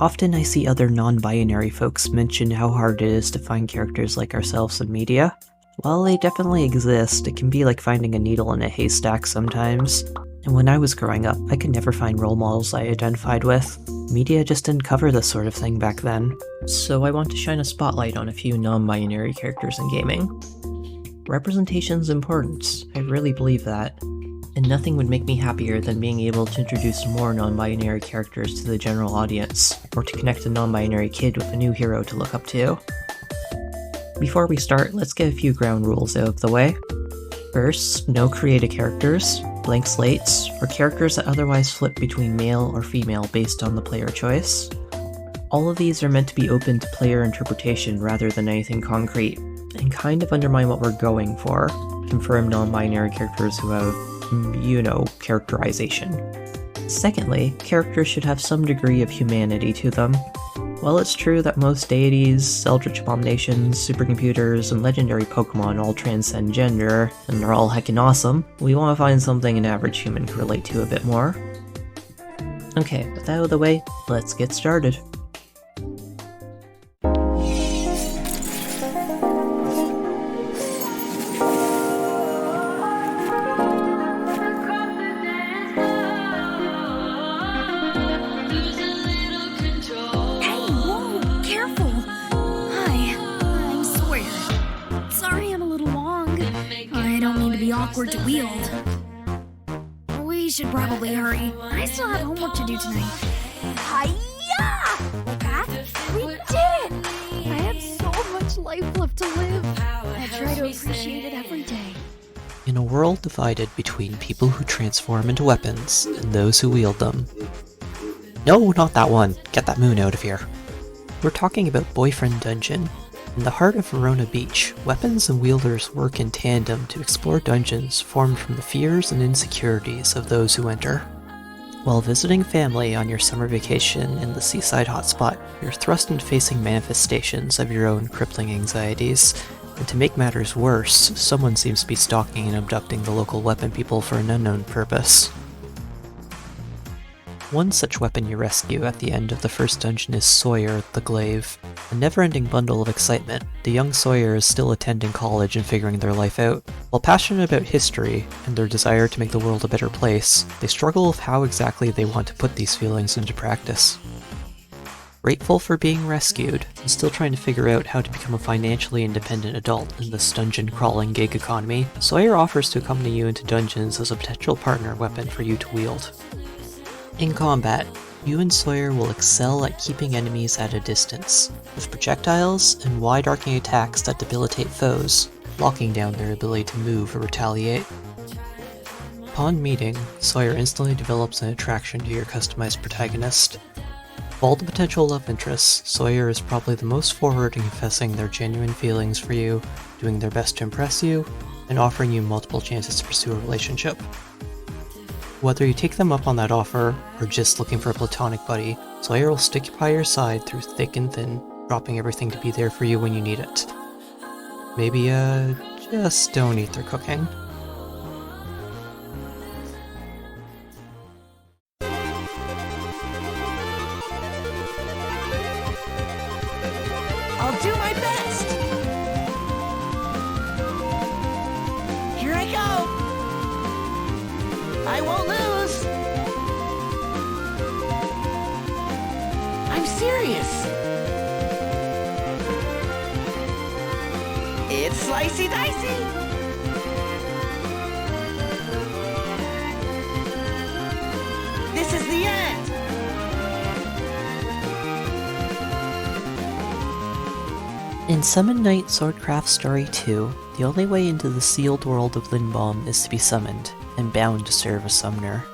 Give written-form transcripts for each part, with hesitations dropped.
Often I see other non-binary folks mention how hard it is to find characters like ourselves in media. While they definitely exist, it can be like finding a needle in a haystack sometimes. And when I was growing up, I could never find role models I identified with. Media just didn't cover this sort of thing back then. So I want to shine a spotlight on a few non-binary characters in gaming. Representation's important, I really believe that. And nothing would make me happier than being able to introduce more non-binary characters to the general audience, or to connect a non-binary kid with a new hero to look up to. Before we start, let's get a few ground rules out of the way. First, no created characters, blank slates, or characters that otherwise flip between male or female based on the player choice. All of these are meant to be open to player interpretation rather than anything concrete, and kind of undermine what we're going for, confirmed non-binary characters who have, characterization. Secondly, characters should have some degree of humanity to them. While it's true that most deities, eldritch abominations, supercomputers, and legendary Pokemon all transcend gender, and they're all heckin' awesome, we want to find something an average human can relate to a bit more. Okay, with that out of the way, let's get started. Awkward to wield. We should probably hurry. I still have homework to do tonight. Hiya! Path? We did it! I have so much life left to live. I try to appreciate it every day. In a world divided between people who transform into weapons and those who wield them. No, not that one. Get that moon out of here. We're talking about Boyfriend Dungeon. In the heart of Verona Beach, weapons and wielders work in tandem to explore dungeons formed from the fears and insecurities of those who enter. While visiting family on your summer vacation in the seaside hotspot, you're thrust into facing manifestations of your own crippling anxieties, and to make matters worse, someone seems to be stalking and abducting the local weapon people for an unknown purpose. One such weapon you rescue at the end of the first dungeon is Sawyer, the Glaive. A never-ending bundle of excitement, the young Sawyer is still attending college and figuring their life out. While passionate about history and their desire to make the world a better place, they struggle with how exactly they want to put these feelings into practice. Grateful for being rescued, and still trying to figure out how to become a financially independent adult in this dungeon-crawling gig economy, Sawyer offers to accompany you into dungeons as a potential partner weapon for you to wield. In combat, you and Sawyer will excel at keeping enemies at a distance, with projectiles and wide-arcing attacks that debilitate foes, locking down their ability to move or retaliate. Upon meeting, Sawyer instantly develops an attraction to your customized protagonist. Of all the potential love interests, Sawyer is probably the most forward in confessing their genuine feelings for you, doing their best to impress you, and offering you multiple chances to pursue a relationship. Whether you take them up on that offer, or just looking for a platonic buddy, Sawyer will stick by your side through thick and thin, dropping everything to be there for you when you need it. Maybe, just don't eat their cooking. I'll do my best! Here I go! I won't lose! I'm serious! It's slicey dicey! This is the end! In Summon Night Swordcraft Story 2, the only way into the sealed world of Lindbaum is to be summoned, and bound to serve a summoner.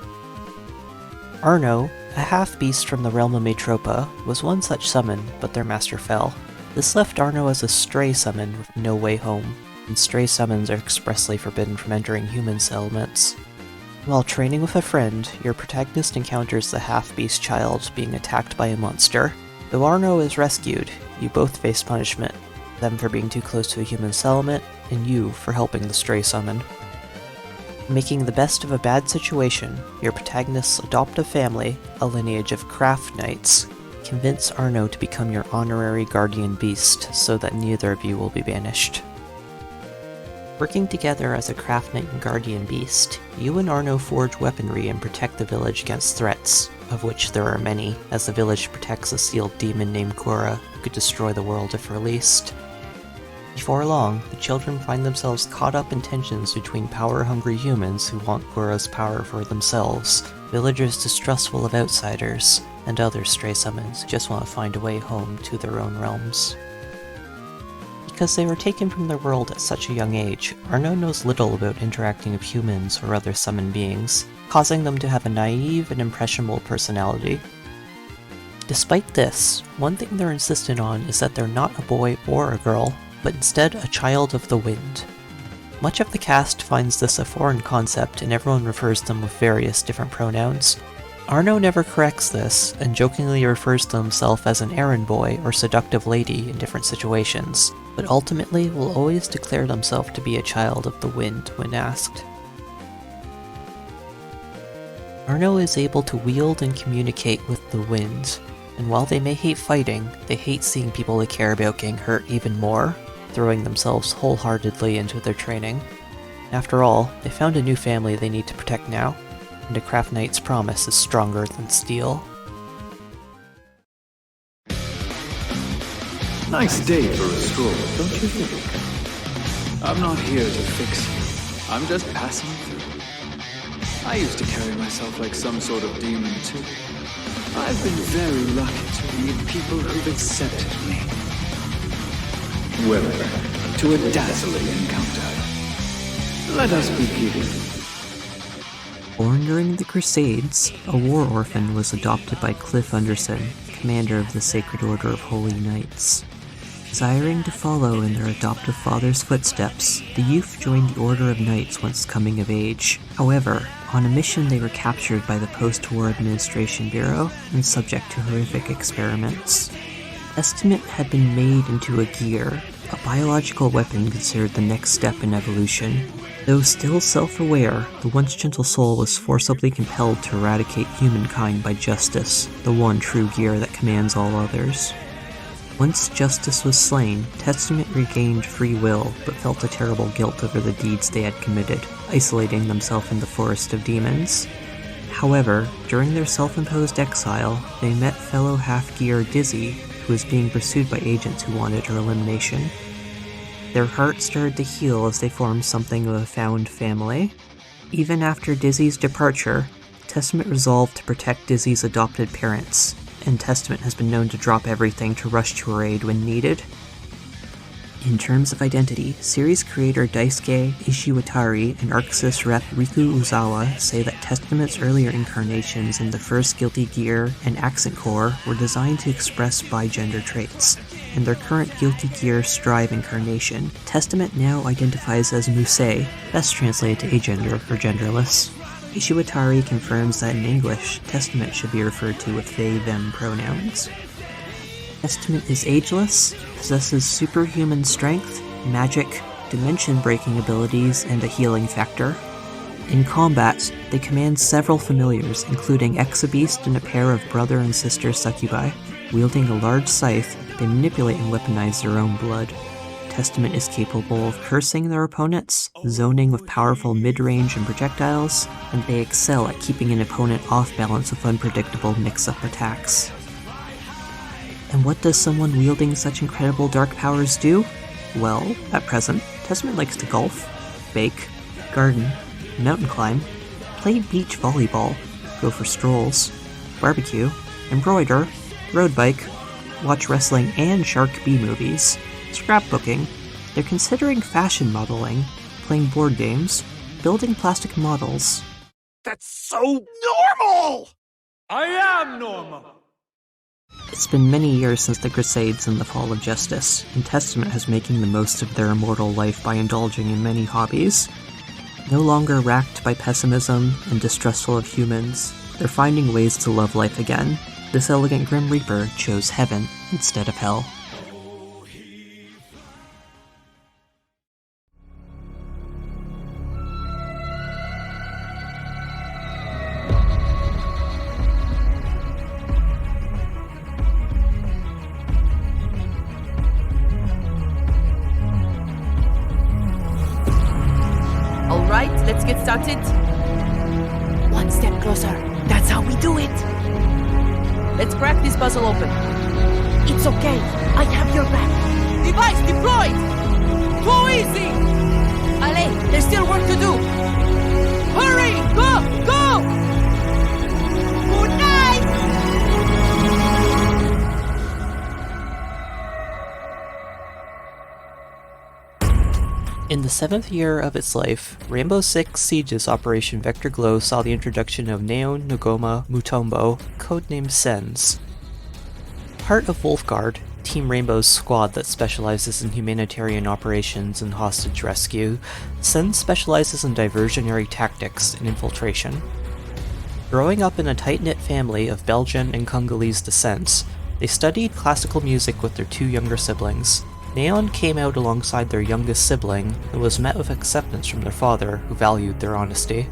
Arno, a half-beast from the realm of Matropa, was one such summon, but their master fell. This left Arno as a stray summon with no way home, and stray summons are expressly forbidden from entering human settlements. While training with a friend, your protagonist encounters the half-beast child being attacked by a monster. Though Arno is rescued, you both face punishment, them for being too close to a human settlement, and you for helping the stray summon. Making the best of a bad situation, your protagonists adopt a family, a lineage of craft knights, convince Arno to become your honorary guardian beast so that neither of you will be banished. Working together as a craft knight and guardian beast, you and Arno forge weaponry and protect the village against threats, of which there are many, as the village protects a sealed demon named Cora who could destroy the world if released. Before long, the children find themselves caught up in tensions between power-hungry humans who want Cora's power for themselves, villagers distrustful of outsiders, and other stray summons who just want to find a way home to their own realms. Because they were taken from their world at such a young age, Arno knows little about interacting with humans or other summoned beings, causing them to have a naive and impressionable personality. Despite this, one thing they're insistent on is that they're not a boy or a girl, but instead a child of the wind. Much of the cast finds this a foreign concept and everyone refers to them with various different pronouns. Arno never corrects this, and jokingly refers to himself as an errand boy or seductive lady in different situations, but ultimately will always declare himself to be a child of the wind when asked. Arno is able to wield and communicate with the wind, and while they may hate fighting, they hate seeing people they care about getting hurt even more, throwing themselves wholeheartedly into their training. After all, they found a new family they need to protect now, and a craft knight's promise is stronger than steel. Nice day for a stroll, don't you think? I'm not here to fix you. I'm just passing through. I used to carry myself like some sort of demon too. I've been very lucky to meet people who've accepted me. Welcome to a dazzling encounter. Let us begin. Born during the Crusades, a war orphan was adopted by Cliff Underson, commander of the Sacred Order of Holy Knights. Desiring to follow in their adoptive father's footsteps, the youth joined the Order of Knights once coming of age. However, on a mission they were captured by the Post-War Administration Bureau and subject to horrific experiments. Testament had been made into a gear, a biological weapon considered the next step in evolution. Though still self-aware, the once gentle soul was forcibly compelled to eradicate humankind by justice, the one true gear that commands all others. Once justice was slain, Testament regained free will, but felt a terrible guilt over the deeds they had committed, isolating themselves in the forest of demons. However, during their self-imposed exile, they met fellow half-gear Dizzy, who was being pursued by agents who wanted her elimination. Their hearts started to heal as they formed something of a found family. Even after Dizzy's departure, Testament resolved to protect Dizzy's adopted parents, and Testament has been known to drop everything to rush to her aid when needed. In terms of identity, series creator Daisuke Ishiwatari and Arcsys rep Riku Uzawa say that Testament's earlier incarnations in the first Guilty Gear and Accent Core were designed to express bi-gender traits. In their current Guilty Gear Strive incarnation, Testament now identifies as Musei, best translated to agender or genderless. Ishiwatari confirms that in English, Testament should be referred to with they/them pronouns. Testament is ageless, possesses superhuman strength, magic, dimension-breaking abilities, and a healing factor. In combat, they command several familiars, including Exabeast and a pair of brother and sister succubi. Wielding a large scythe, they manipulate and weaponize their own blood. Testament is capable of cursing their opponents, zoning with powerful mid-range and projectiles, and they excel at keeping an opponent off balance with unpredictable mix-up attacks. And what does someone wielding such incredible dark powers do? Well, at present, Testament likes to golf, bake, garden, mountain climb, play beach volleyball, go for strolls, barbecue, embroider, road bike, watch wrestling and Shark B movies, scrapbooking. They're considering fashion modeling, playing board games, building plastic models. That's so normal! I am normal! It's been many years since the Crusades and the Fall of Justice, and Testament has making the most of their immortal life by indulging in many hobbies. No longer racked by pessimism and distrustful of humans, they're finding ways to love life again. This elegant Grim Reaper chose heaven instead of hell. want it? One step closer. That's how we do it. Let's crack this puzzle open. It's okay. I have your back. Device deployed! Too easy! Allez, there's still work to do. Hurry! Go! Go! Good night! In the 7th year of its life, Rainbow Six Siege's Operation Vector Glow saw the introduction of Neon Nogoma Mutombo, codenamed Sens. Part of Wolfguard, Team Rainbow's squad that specializes in humanitarian operations and hostage rescue, Sens specializes in diversionary tactics and infiltration. Growing up in a tight-knit family of Belgian and Congolese descent, they studied classical music with their 2 younger siblings. Neon came out alongside their youngest sibling and was met with acceptance from their father, who valued their honesty.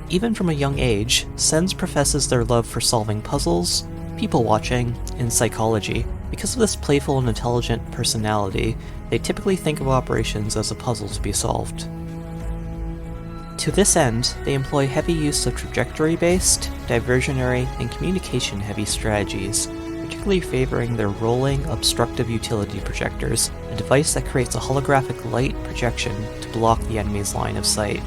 Even from a young age, Sens professes their love for solving puzzles, people-watching, and psychology. Because of this playful and intelligent personality, they typically think of operations as a puzzle to be solved. To this end, they employ heavy use of trajectory-based, diversionary, and communication-heavy strategies, particularly favoring their rolling, obstructive utility projectors, a device that creates a holographic light projection to block the enemy's line of sight.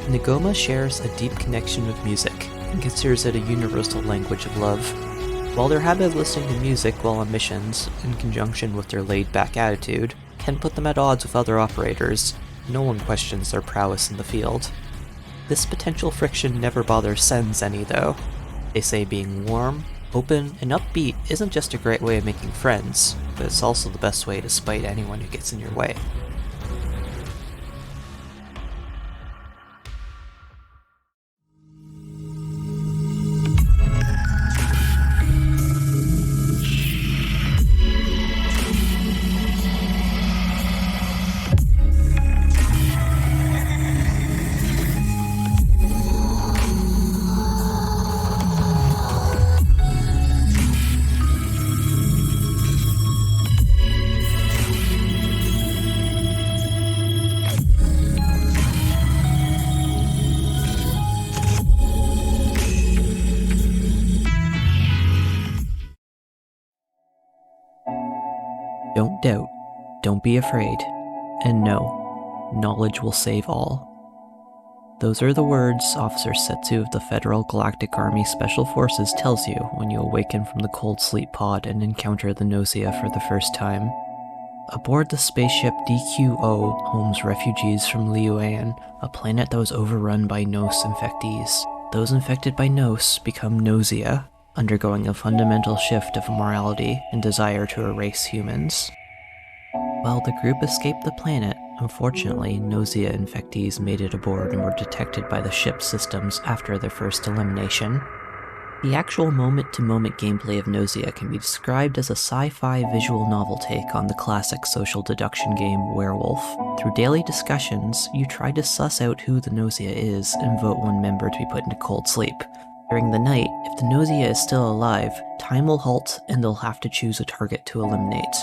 Nogoma shares a deep connection with music, and considers it a universal language of love. While their habit of listening to music while on missions, in conjunction with their laid-back attitude, can put them at odds with other operators, no one questions their prowess in the field. This potential friction never bothers Sens any though. They say being warm, open, and upbeat isn't just a great way of making friends, but it's also the best way to spite anyone who gets in your way. Don't doubt, don't be afraid, and no, knowledge will save all. Those are the words Officer Setsu of the Federal Galactic Army Special Forces tells you when you awaken from the cold sleep pod and encounter the gnosia for the first time. Aboard the spaceship DQO homes refugees from Liuan, a planet that was overrun by Gnos infectees. Those infected by Gnos become gnosia, undergoing a fundamental shift of morality and desire to erase humans. While the group escaped the planet, unfortunately, gnosia infectees made it aboard and were detected by the ship's systems after their first elimination. The actual moment-to-moment gameplay of Gnosia can be described as a sci-fi visual novel take on the classic social deduction game Werewolf. Through daily discussions, you try to suss out who the Gnosia is and vote one member to be put into cold sleep. During the night, if the Gnosia is still alive, time will halt and they'll have to choose a target to eliminate.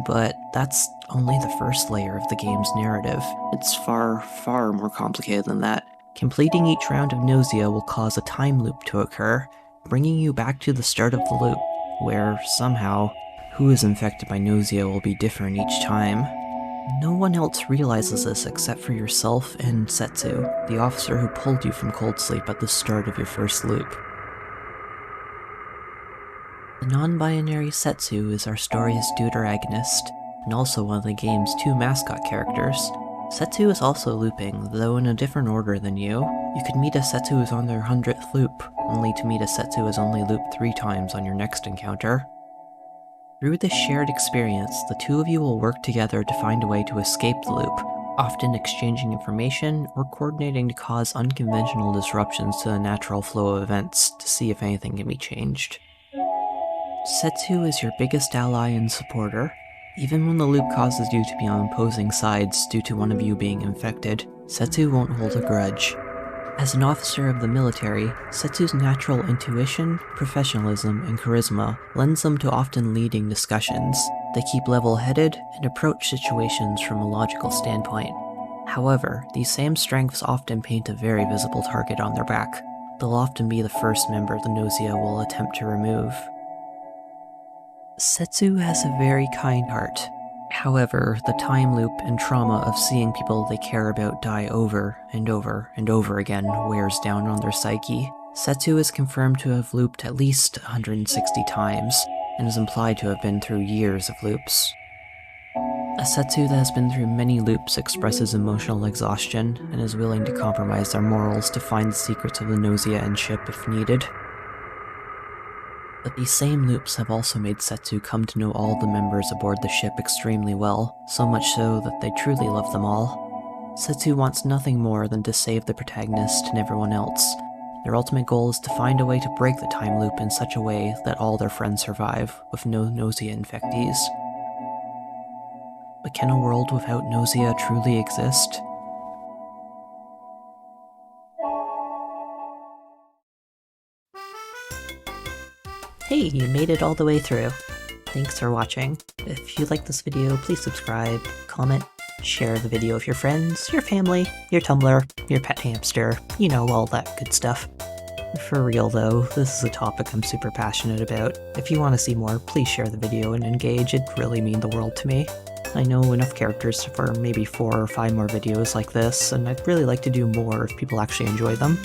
But that's only the first layer of the game's narrative. It's far, far more complicated than that. Completing each round of Gnosia will cause a time loop to occur, bringing you back to the start of the loop, where, somehow, who is infected by Gnosia will be different each time. No one else realizes this except for yourself and Setsu, the officer who pulled you from cold sleep at the start of your first loop. The non-binary Setsu is our story's deuteragonist, and also one of the game's 2 mascot characters. Setsu is also looping, though in a different order than you. You could meet a Setsu who's on their 100th loop, only to meet a Setsu who has only looped 3 times on your next encounter. Through this shared experience, the 2 of you will work together to find a way to escape the loop, often exchanging information or coordinating to cause unconventional disruptions to the natural flow of events to see if anything can be changed. Setsu is your biggest ally and supporter. Even when the loop causes you to be on opposing sides due to one of you being infected, Setsu won't hold a grudge. As an officer of the military, Setsu's natural intuition, professionalism, and charisma lends them to often leading discussions. They keep level-headed and approach situations from a logical standpoint. However, these same strengths often paint a very visible target on their back. They'll often be the first member the gnosia will attempt to remove. Setsu has a very kind heart. However, the time loop and trauma of seeing people they care about die over and over and over again wears down on their psyche. Setsu is confirmed to have looped at least 160 times, and is implied to have been through years of loops. A Setsu that has been through many loops expresses emotional exhaustion, and is willing to compromise their morals to find the secrets of the gnosia and ship if needed. But these same loops have also made Setsu come to know all the members aboard the ship extremely well, so much so that they truly love them all. Setsu wants nothing more than to save the protagonist and everyone else. Their ultimate goal is to find a way to break the time loop in such a way that all their friends survive, with no gnosia infectees. But can a world without gnosia truly exist? Hey, you made it all the way through. Thanks for watching. If you like this video, please subscribe, comment, share the video with your friends, your family, your Tumblr, your pet hamster, you know, all that good stuff. For real though, this is a topic I'm super passionate about. If you want to see more, please share the video and engage, it'd really mean the world to me. I know enough characters for maybe 4 or 5 more videos like this, and I'd really like to do more if people actually enjoy them.